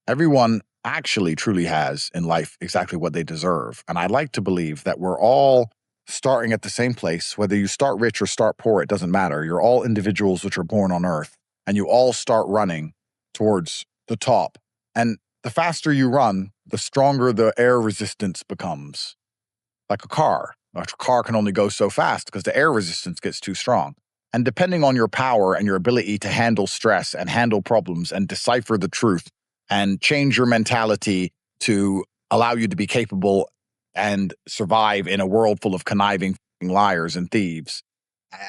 Everyone actually truly has in life exactly what they deserve. And I like to believe that we're all starting at the same place. Whether you start rich or start poor, it doesn't matter. You're all individuals which are born on earth, and you all start running towards the top. And the faster you run, the stronger the air resistance becomes. Like a car. A car can only go so fast because the air resistance gets too strong. And depending on your power and your ability to handle stress and handle problems and decipher the truth and change your mentality to allow you to be capable and survive in a world full of conniving liars and thieves.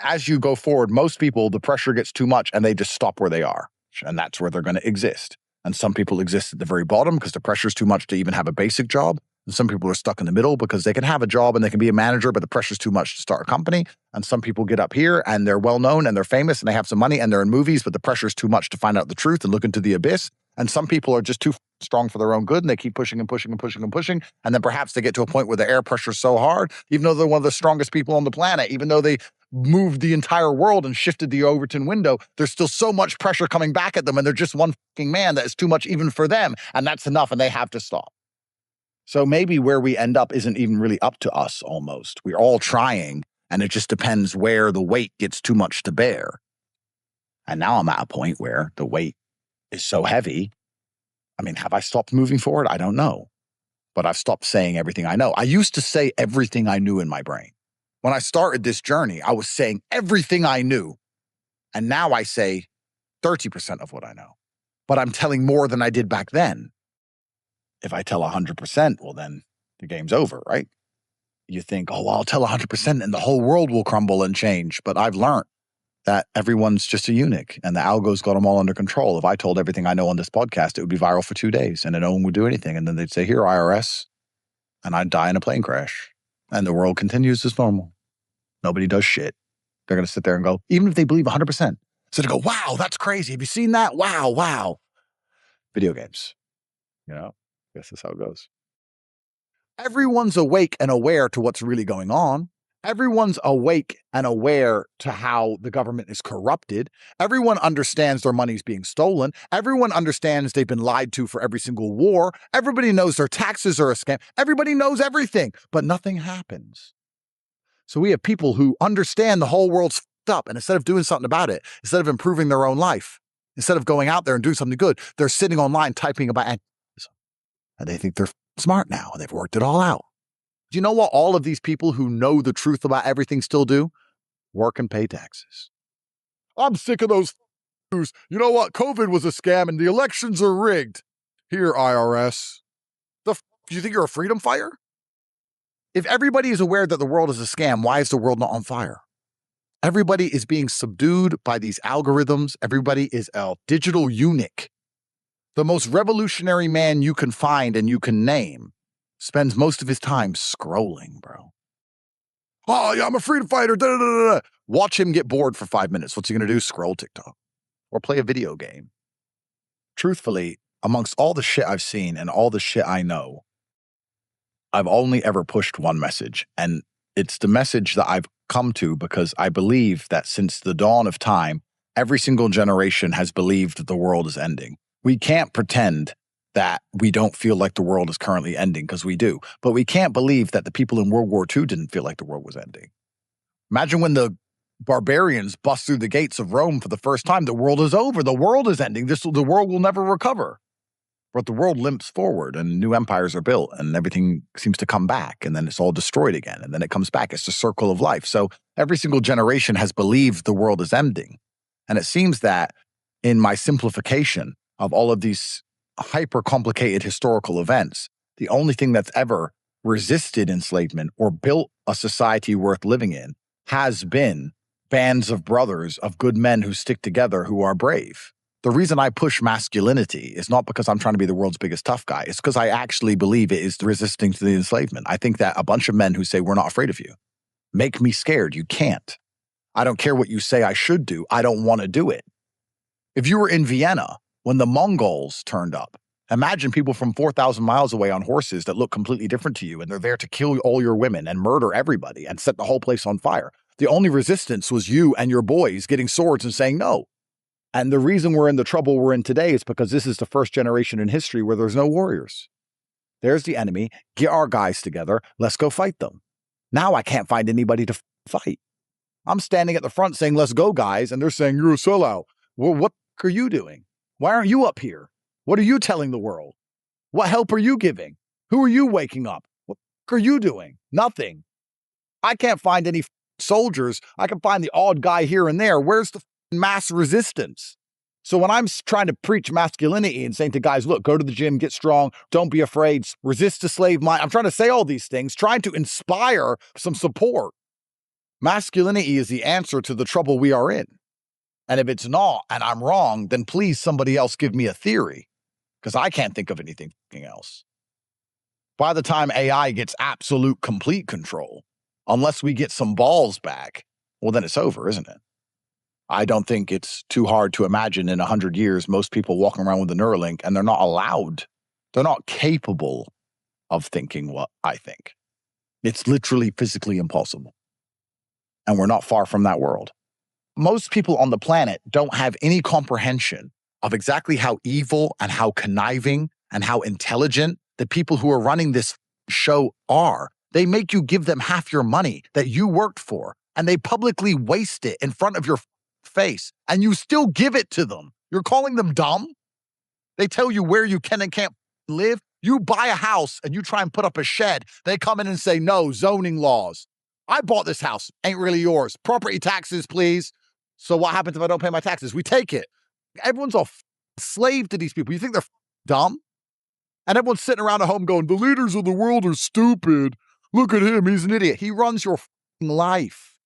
As you go forward, most people, the pressure gets too much and they just stop where they are. And that's where they're going to exist. And some people exist at the very bottom because the pressure is too much to even have a basic job. And some people are stuck in the middle because they can have a job and they can be a manager, but the pressure's too much to start a company. And some people get up here and they're well known and they're famous and they have some money and they're in movies, but the pressure's too much to find out the truth and look into the abyss. And some people are just too strong for their own good and they keep pushing and pushing and pushing and pushing. And then perhaps they get to a point where the air pressure is so hard, even though they're one of the strongest people on the planet, even though they moved the entire world and shifted the Overton window, there's still so much pressure coming back at them. And they're just one fucking man that is too much even for them. And that's enough. And they have to stop. So maybe where we end up isn't even really up to us almost. We're all trying, and it just depends where the weight gets too much to bear. And now I'm at a point where the weight is so heavy. I mean, have I stopped moving forward? I don't know. But I've stopped saying everything I know. I used to say everything I knew in my brain. When I started this journey, I was saying everything I knew. And now I say 30% of what I know. But I'm telling more than I did back then. If I tell 100%, well, then the game's over, right? You think, oh, well, I'll tell 100% and the whole world will crumble and change. But I've learned that everyone's just a eunuch and the algo's got them all under control. If I told everything I know on this podcast, it would be viral for 2 days and then no one would do anything. And then they'd say, here, IRS, and I'd die in a plane crash. And the world continues as normal. Nobody does shit. They're going to sit there and go, even if they believe 100%. So they go, wow, that's crazy. Have you seen that? Wow. Video games, I guess that's how it goes. Everyone's awake and aware to what's really going on. Everyone's awake and aware to how the government is corrupted. Everyone understands their money's being stolen. Everyone understands they've been lied to for every single war. Everybody knows their taxes are a scam. Everybody knows everything, but nothing happens. So we have people who understand the whole world's fucked up, and instead of doing something about it, instead of improving their own life, instead of going out there and doing something good, they're sitting online typing about. And they think they're smart now and they've worked it all out. Do you know what all of these people who know the truth about everything still do? Work and pay taxes. I'm sick of those news. You know what? COVID was a scam and the elections are rigged. Here, IRS. Do you think you're a freedom fighter? If everybody is aware that the world is a scam, why is the world not on fire? Everybody is being subdued by these algorithms. Everybody is a digital eunuch. The most revolutionary man you can find and you can name spends most of his time scrolling, bro. Oh, yeah, I'm a freedom fighter. Da, da, da, da. Watch him get bored for 5 minutes. What's he going to do? Scroll TikTok or play a video game. Truthfully, amongst all the shit I've seen and all the shit I know, I've only ever pushed one message. And it's the message that I've come to because I believe that since the dawn of time, every single generation has believed the world is ending. We can't pretend that we don't feel like the world is currently ending because we do. But we can't believe that the people in World War II didn't feel like the world was ending. Imagine when the barbarians bust through the gates of Rome for the first time. The world is over. The world is ending. The world will never recover. But the world limps forward and new empires are built and everything seems to come back and then it's all destroyed again and then it comes back. It's the circle of life. So every single generation has believed the world is ending. And it seems that in my simplification of all of these hyper complicated historical events, the only thing that's ever resisted enslavement or built a society worth living in has been bands of brothers, of good men who stick together, who are brave. The reason I push masculinity is not because I'm trying to be the world's biggest tough guy. It's because I actually believe it is resisting to the enslavement. I think that a bunch of men who say, we're not afraid of you, make me scared. You can't. I don't care what you say I should do. I don't want to do it. If you were in Vienna when the Mongols turned up, imagine people from 4,000 miles away on horses that look completely different to you, and they're there to kill all your women and murder everybody and set the whole place on fire. The only resistance was you and your boys getting swords and saying no. And the reason we're in the trouble we're in today is because this is the first generation in history where there's no warriors. There's the enemy. Get our guys together. Let's go fight them. Now I can't find anybody to fight. I'm standing at the front saying, let's go, guys. And they're saying, you're a sellout. Well, what are you doing? Why aren't you up here? What are you telling the world? What help are you giving? Who are you waking up? What are you doing? Nothing. I can't find any soldiers. I can find the odd guy here and there. Where's the mass resistance? So when I'm trying to preach masculinity and saying to guys, look, go to the gym, get strong, don't be afraid, resist the slave mind. I'm trying to say all these things, trying to inspire some support. Masculinity is the answer to the trouble we are in. And if it's not, and I'm wrong, then please somebody else give me a theory, because I can't think of anything else. By the time AI gets absolute complete control, unless we get some balls back, well, then it's over, isn't it? I don't think it's too hard to imagine in 100 years, most people walking around with a Neuralink and they're not allowed, they're not capable of thinking what I think. It's literally physically impossible. And we're not far from that world. Most people on the planet don't have any comprehension of exactly how evil and how conniving and how intelligent the people who are running this show are. They make you give them half your money that you worked for, and they publicly waste it in front of your face, and you still give it to them. You're calling them dumb? They tell you where you can and can't live. You buy a house and you try and put up a shed. They come in and say, no, zoning laws. I bought this house. Ain't really yours. Property taxes, please. So what happens if I don't pay my taxes? We take it. Everyone's a slave to these people. You think they're dumb? And everyone's sitting around at home going, the leaders of the world are stupid. Look at him. He's an idiot. He runs your life.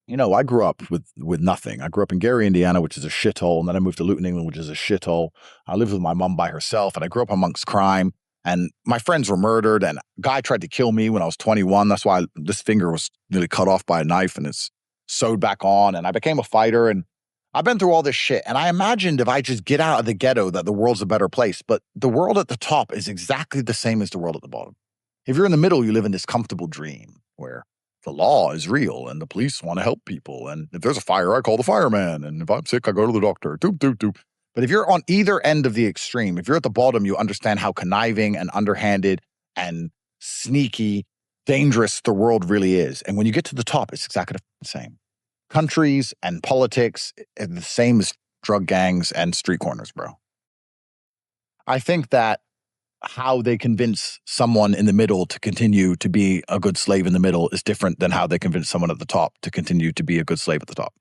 You know, I grew up with nothing. I grew up in Gary, Indiana, which is a shithole. And then I moved to Luton, England, which is a shithole. I lived with my mom by herself, and I grew up amongst crime. And my friends were murdered, and a guy tried to kill me when I was 21. That's why this finger was nearly cut off by a knife, and it's sewed back on. And I became a fighter, and I've been through all this shit. And I imagined if I just get out of the ghetto that the world's a better place. But the world at the top is exactly the same as the world at the bottom. If you're in the middle, you live in this comfortable dream where the law is real and the police want to help people. And if there's a fire, I call the fireman. And if I'm sick, I go to the doctor. Doop, doop, doop. But if you're on either end of the extreme, if you're at the bottom, you understand how conniving and underhanded and sneaky, dangerous the world really is. And when you get to the top, it's exactly the same. Countries and politics are the same as drug gangs and street corners, bro. I think that how they convince someone in the middle to continue to be a good slave in the middle is different than how they convince someone at the top to continue to be a good slave at the top.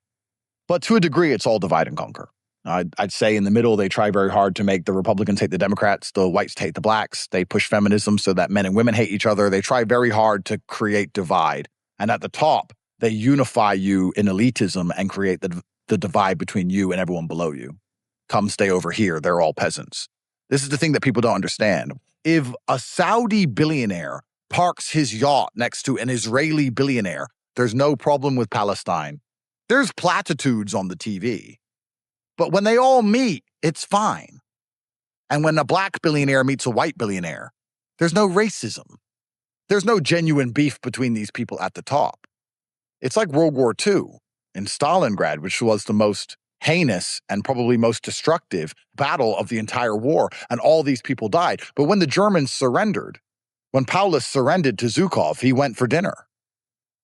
But to a degree, it's all divide and conquer. I'd say in the middle, they try very hard to make the Republicans hate the Democrats, the whites hate the blacks. They push feminism so that men and women hate each other. They try very hard to create divide. And at the top, they unify you in elitism and create the divide between you and everyone below you. Come stay over here. They're all peasants. This is the thing that people don't understand. If a Saudi billionaire parks his yacht next to an Israeli billionaire, there's no problem with Palestine. There's platitudes on the TV. But when they all meet, it's fine. And when a black billionaire meets a white billionaire, there's no racism. There's no genuine beef between these people at the top. It's like World War II in Stalingrad, which was the most heinous and probably most destructive battle of the entire war, and all these people died. But when the Germans surrendered, when Paulus surrendered to Zhukov, he went for dinner.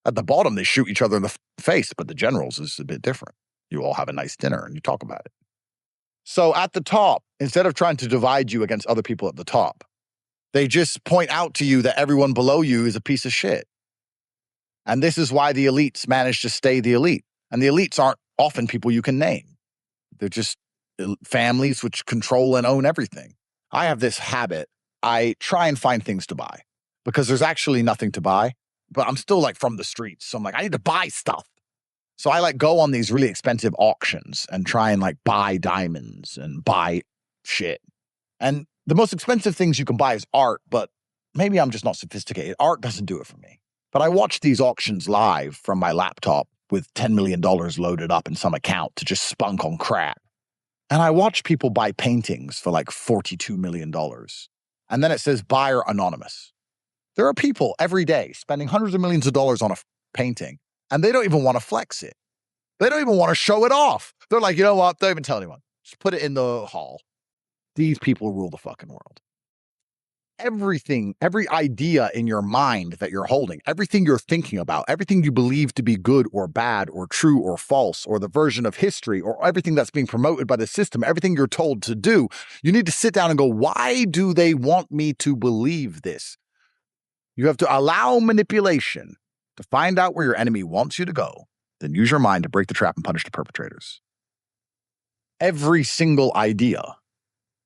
At the bottom, they shoot each other in the face, but the generals is a bit different. You all have a nice dinner and you talk about it. So at the top, instead of trying to divide you against other people at the top, they just point out to you that everyone below you is a piece of shit. And this is why the elites manage to stay the elite. And the elites aren't often people you can name. They're just families which control and own everything. I have this habit. I try and find things to buy because there's actually nothing to buy, but I'm still like from the streets. So I'm like, I need to buy stuff. So I like go on these really expensive auctions and try and like buy diamonds and buy shit. And the most expensive things you can buy is art, but maybe I'm just not sophisticated. Art doesn't do it for me. But I watch these auctions live from my laptop with $10 million loaded up in some account to just spunk on crack. And I watch people buy paintings for like $42 million. And then it says buyer anonymous. There are people every day spending hundreds of millions of dollars on a painting, and they don't even want to flex it. They don't even want to show it off. They're like, you know what? Don't even tell anyone. Just put it in the hall. These people rule the fucking world. Everything, every idea in your mind that you're holding, everything you're thinking about, everything you believe to be good or bad or true or false, or the version of history, or everything that's being promoted by the system, everything you're told to do, you need to sit down and go, why do they want me to believe this? You have to allow manipulation to find out where your enemy wants you to go, then use your mind to break the trap and punish the perpetrators. Every single idea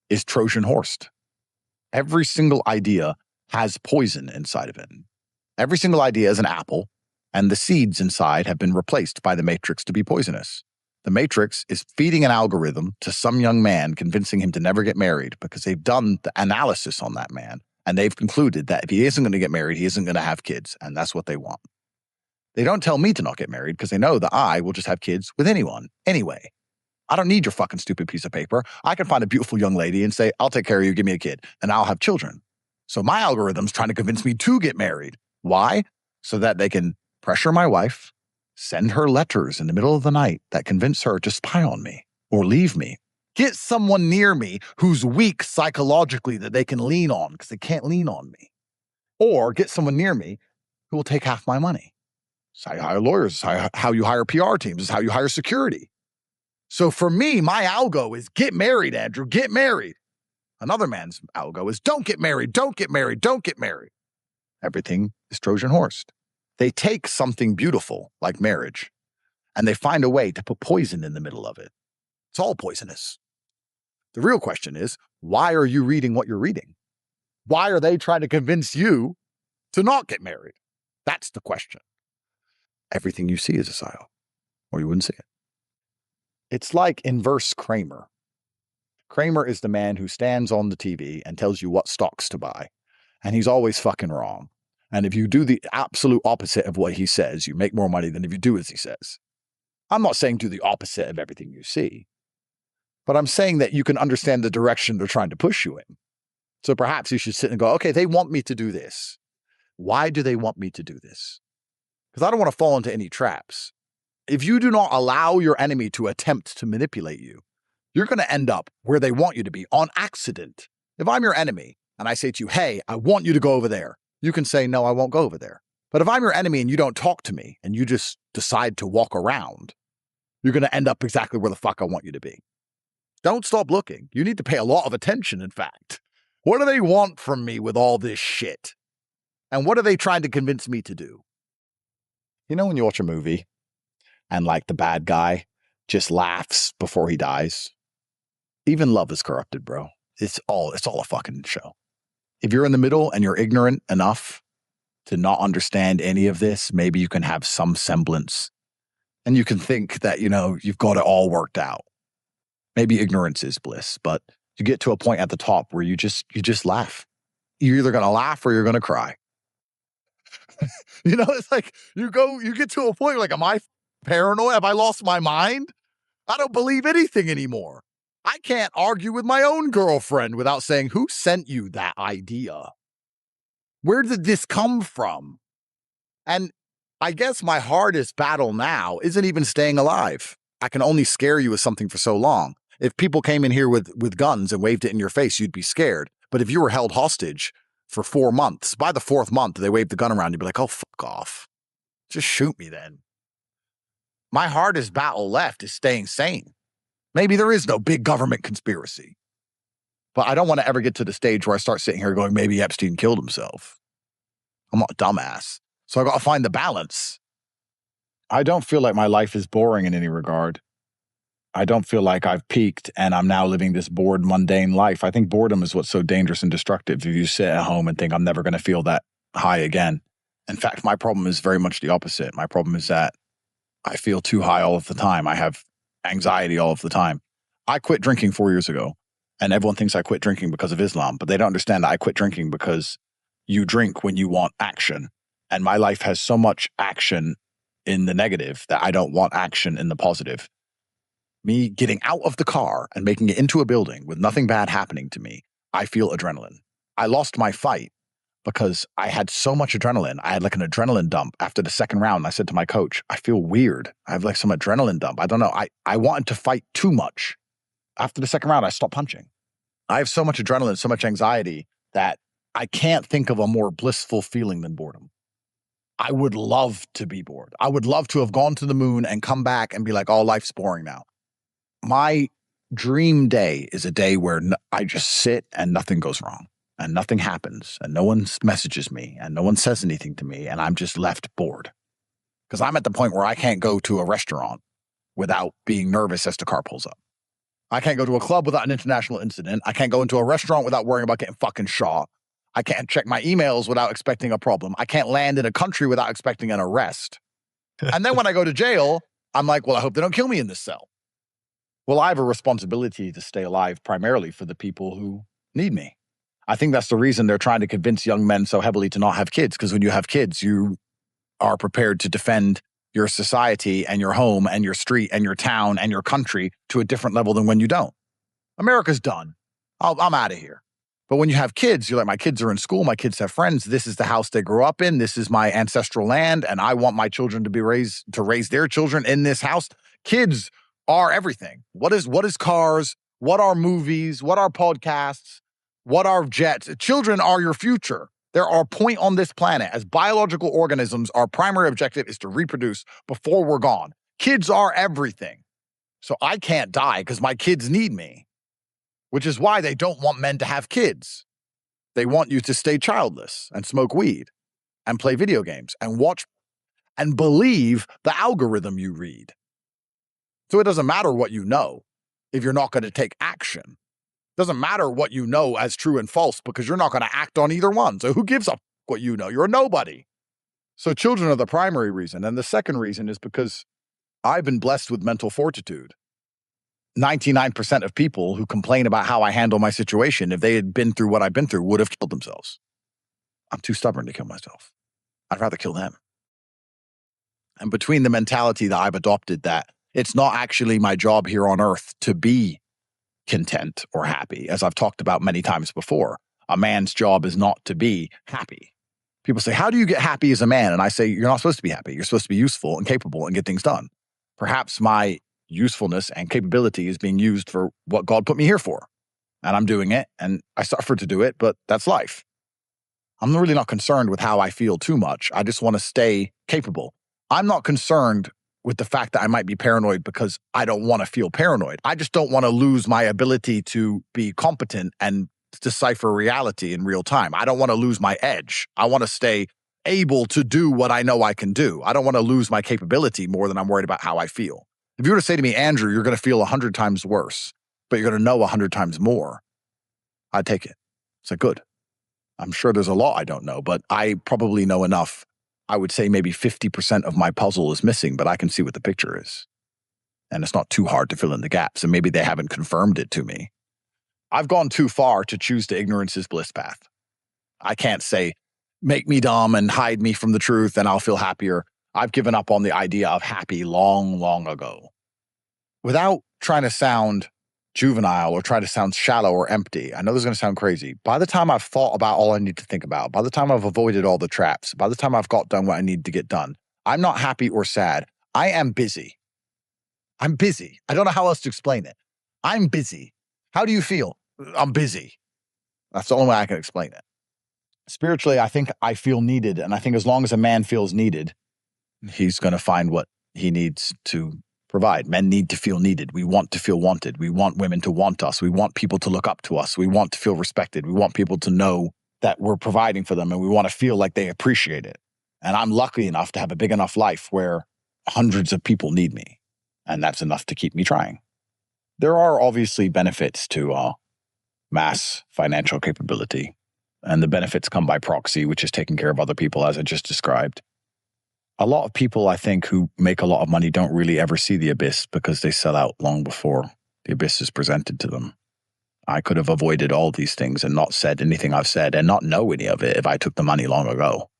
is Trojan horsed. Every single idea has poison inside of it. Every single idea is an apple, and the seeds inside have been replaced by the matrix to be poisonous. The matrix is feeding an algorithm to some young man, convincing him to never get married because they've done the analysis on that man, and they've concluded that if he isn't going to get married, he isn't going to have kids, and that's what they want. They don't tell me to not get married because they know that I will just have kids with anyone anyway. I don't need your fucking stupid piece of paper. I can find a beautiful young lady and say, I'll take care of you, give me a kid, and I'll have children. So my algorithm's trying to convince me to get married. Why? So that they can pressure my wife, send her letters in the middle of the night that convince her to spy on me or leave me. Get someone near me who's weak psychologically that they can lean on because they can't lean on me. Or get someone near me who will take half my money. It's how you hire lawyers. It's how you hire PR teams. It's how you hire security. So for me, my algo is get married, Andrew, get married. Another man's algo is don't get married, don't get married, don't get married. Everything is Trojan horsed. They take something beautiful like marriage and they find a way to put poison in the middle of it. It's all poisonous. The real question is, why are you reading what you're reading? Why are they trying to convince you to not get married? That's the question. Everything you see is a psyop, or you wouldn't see it. It's like inverse Kramer. Kramer is the man who stands on the TV and tells you what stocks to buy. And he's always fucking wrong. And if you do the absolute opposite of what he says, you make more money than if you do as he says. I'm not saying do the opposite of everything you see, but I'm saying that you can understand the direction they're trying to push you in. So perhaps you should sit and go, okay, they want me to do this. Why do they want me to do this? Because I don't want to fall into any traps. If you do not allow your enemy to attempt to manipulate you, you're going to end up where they want you to be on accident. If I'm your enemy and I say to you, hey, I want you to go over there, you can say, no, I won't go over there. But if I'm your enemy and you don't talk to me and you just decide to walk around, you're going to end up exactly where the fuck I want you to be. Don't stop looking. You need to pay a lot of attention, in fact. What do they want from me with all this shit? And what are they trying to convince me to do? You know when you watch a movie and like the bad guy just laughs before he dies? Even love is corrupted, bro. It's all a fucking show. If you're in the middle and you're ignorant enough to not understand any of this, maybe you can have some semblance and you can think that, you know, you've got it all worked out. Maybe ignorance is bliss, but you get to a point at the top where you just laugh. You're either going to laugh or you're going to cry. You know, it's like you get to a point like, am I paranoid? Have I lost my mind? I don't believe anything anymore. I can't argue with my own girlfriend without saying, who sent you that idea? Where did this come from? And I guess my hardest battle now isn't even staying alive. I can only scare you with something for so long. If people came in here with guns and waved it in your face, you'd be scared. But if you were held hostage for 4 months, by the 4th month, they waved the gun around, you'd be like, oh, fuck off. Just shoot me then. My hardest battle left is staying sane. Maybe there is no big government conspiracy. But I don't want to ever get to the stage where I start sitting here going, maybe Epstein killed himself. I'm not a dumbass. So I got to find the balance. I don't feel like my life is boring in any regard. I don't feel like I've peaked and I'm now living this bored, mundane life. I think boredom is what's so dangerous and destructive. If you sit at home and think, I'm never going to feel that high again. In fact, my problem is very much the opposite. My problem is that I feel too high all of the time. I have anxiety all of the time. I quit drinking 4 years ago, and everyone thinks I quit drinking because of Islam, but they don't understand that I quit drinking because you drink when you want action. And my life has so much action in the negative that I don't want action in the positive. Me getting out of the car and making it into a building with nothing bad happening to me, I feel adrenaline. I lost my fight. because I had so much adrenaline. I had like an adrenaline dump after the second round. I said to my coach, I feel weird. I have like some adrenaline dump. I don't know. I wanted to fight too much. After the second round, I stopped punching. I have so much adrenaline, so much anxiety that I can't think of a more blissful feeling than boredom. I would love to be bored. I would love to have gone to the moon and come back and be like, oh, life's boring now. My dream day is a day where I just sit and nothing goes wrong and nothing happens and no one messages me and no one says anything to me and I'm just left bored. Because I'm at the point where I can't go to a restaurant without being nervous as the car pulls up. I can't go to a club without an international incident. I can't go into a restaurant without worrying about getting fucking shot. I can't check my emails without expecting a problem. I can't land in a country without expecting an arrest. And then when I go to jail, I'm like, well, I hope they don't kill me in this cell. Well, I have a responsibility to stay alive primarily for the people who need me. I think that's the reason they're trying to convince young men so heavily to not have kids, because when you have kids, you are prepared to defend your society and your home and your street and your town and your country to a different level than when you don't. America's done. I'm out of here. But when you have kids, you're like, my kids are in school, my kids have friends, this is the house they grew up in, this is my ancestral land, and I want my children to raise their children in this house. Kids are everything. What is cars? What are movies? What are podcasts? What are jets? Children are your future. They're our point on this planet. As biological organisms, our primary objective is to reproduce before we're gone. Kids are everything. So I can't die because my kids need me. Which is why they don't want men to have kids. They want you to stay childless and smoke weed and play video games and watch and believe the algorithm you read. So it doesn't matter what you know if you're not going to take action. It doesn't matter what you know as true and false because you're not going to act on either one. So who gives a what you know? You're a nobody. So children are the primary reason. And the second reason is because I've been blessed with mental fortitude. 99% of people who complain about how I handle my situation, if they had been through what I've been through, would have killed themselves. I'm too stubborn to kill myself. I'd rather kill them. And between the mentality that I've adopted that it's not actually my job here on earth to be content or happy, as I've talked about many times before, a man's job is not to be happy. People say, how do you get happy as a man? And I say, you're not supposed to be happy. You're supposed to be useful and capable and get things done. Perhaps my usefulness and capability is being used for what God put me here for. And I'm doing it and I suffer to do it, but that's life. I'm really not concerned with how I feel too much. I just want to stay capable. I'm not concerned with the fact that I might be paranoid because I don't want to feel paranoid. I just don't want to lose my ability to be competent and decipher reality in real time. I don't want to lose my edge. I want to stay able to do what I know I can do. I don't want to lose my capability more than I'm worried about how I feel. If you were to say to me, Andrew, you're going to feel 100 times worse, but you're going to know 100 times more, I'd take it. It's like, good. I'm sure there's a lot I don't know, but I probably know enough. I would say maybe 50% of my puzzle is missing, but I can see what the picture is. And it's not too hard to fill in the gaps, and maybe they haven't confirmed it to me. I've gone too far to choose the ignorance is bliss path. I can't say, make me dumb and hide me from the truth and I'll feel happier. I've given up on the idea of happy long, long ago. Without trying to sound juvenile or try to sound shallow or empty, I know this is going to sound crazy. By the time I've thought about all I need to think about, by the time I've avoided all the traps, by the time I've got done what I need to get done, I'm not happy or sad. I am busy. I'm busy. I don't know how else to explain it. I'm busy. How do you feel? I'm busy. That's the only way I can explain it. Spiritually, I think I feel needed. And I think as long as a man feels needed, he's going to find what he needs to provide. Men need to feel needed. We want to feel wanted. We want women to want us. We want people to look up to us. We want to feel respected. We want people to know that we're providing for them and we want to feel like they appreciate it. And I'm lucky enough to have a big enough life where hundreds of people need me. And that's enough to keep me trying. There are obviously benefits to mass financial capability. And the benefits come by proxy, which is taking care of other people, as I just described. A lot of people, I think, who make a lot of money don't really ever see the abyss because they sell out long before the abyss is presented to them. I could have avoided all these things and not said anything I've said and not know any of it if I took the money long ago.